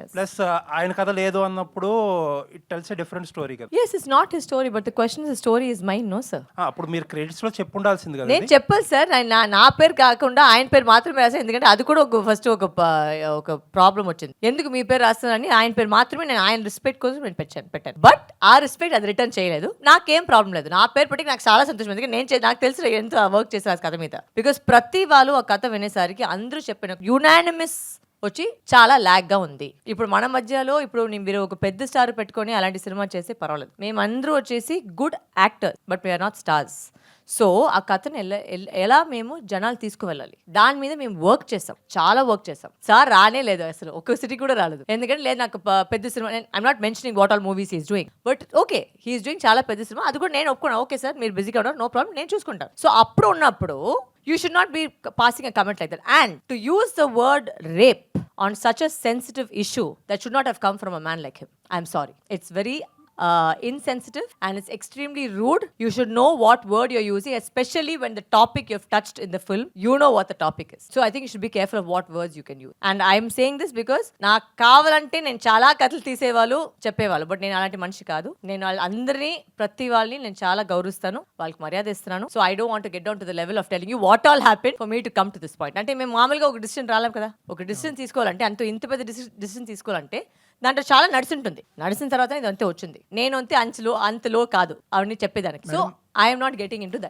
yes. Plus ఆయన కథ లేదు అన్నప్పుడు it tells a different story కదా. Yes, it's not his story, but the question is the story is mine, no sir. అప్పుడు మీరు credits లో చెప్పుండాల్సింది కదా. నేను చెప్పాను సార్, నా పేరు కాకుండా ఆయన పేరు మాత్రమే రాశాను, ఎందుకంటే అది కూడా ఫస్ట్ ఒక ప్రాబ్లం వచ్చింది. ఎందుకు మీ పేరు రాస్తానని ఆయన పేరు మాత్రమే నేను ఆయన రెస్పెక్ట్ కోసం నేను పెట్టాను. బట్ ఆ రెస్పెక్ట్ అది రిటర్న్ చేయలేదు. నాకేం ప్రాబ్లం లేదు, నా పేరు పెట్టి నాకు చాలా సంతోషం. ఎందుకంటే నాకు తెలుసు ఎంత వర్క్ చేశారు ఆ కథ మీద. బికాస్ ప్రతి వాళ్ళు ఆ కథ వినేసరికి అందరూ చెప్పిన యునానిమస్ వచ్చి చాలా ల్యాగ్ గా ఉంది. ఇప్పుడు మన మధ్యలో ఇప్పుడు మీరు ఒక పెద్ద స్టార్ పెట్టుకొని అలాంటి సినిమా చేస్తే పర్వాలేదు. మేమందరూ వచ్చేసి good actors, but we are not stars. So ఆ కథను ఎలా మేము జనాలు తీసుకువెళ్ళాలి, దాని మీద మేము వర్క్ చేస్తాం, చాలా వర్క్ చేస్తాం. సార్ రానే లేదు, అసలు ఒక్క సిటీ కూడా రాలేదు. ఎందుకంటే లేదు నాకు పెద్ద cinema, I'm not mentioning what all movies is doing, but okay he's doing చాలా పెద్ద సినిమా, అది కూడా నేను ఒప్పుకున్నాను. ఓకే సార్ మీరు బిజీగా ఉన్నారు, నో ప్రాబ్లం, నేను చూసుకుంటాను. సో అప్పుడు ఉన్నప్పుడు you should not be passing a comment like that. And to use the word rape on such a sensitive issue, that should not have come from a man like him. I'm sorry. It's very insensitive and it's extremely rude. You should know what word you're using, especially when the topic you've touched in the film, you know what the topic is. So I think you should be careful of what words you can use. And I'm saying this because నాకు కావాలంటే నేను చాలా కథలు తీసేవాళ్ళు చెప్పేవాళ్ళు, but నేను అలాంటి మనిషి కాదు. నేను అందరినీ ప్రతి వాళ్ళని నేను చాలా గౌరవిస్తాను, వాళ్ళకి మర్యాద ఇస్తున్నాను. So I don't want to get down to the level of telling you what all happen for me to come to this point. అంటే మేము మామూలుగా ఒక డిసిషన్ రాలేం కదా. ఒక డిసిషన్ తీసుకోవాలంటే ఇంత పెద్ద డిసిషన్ తీసుకోవాలంటే దాంట్లో చాలా నడిచిన తర్వాత ఇది అంతే వచ్చింది. నేను అంతే అంతలో కాదు అవన్నీ చెప్పేదానికి. So I'm not getting in to that.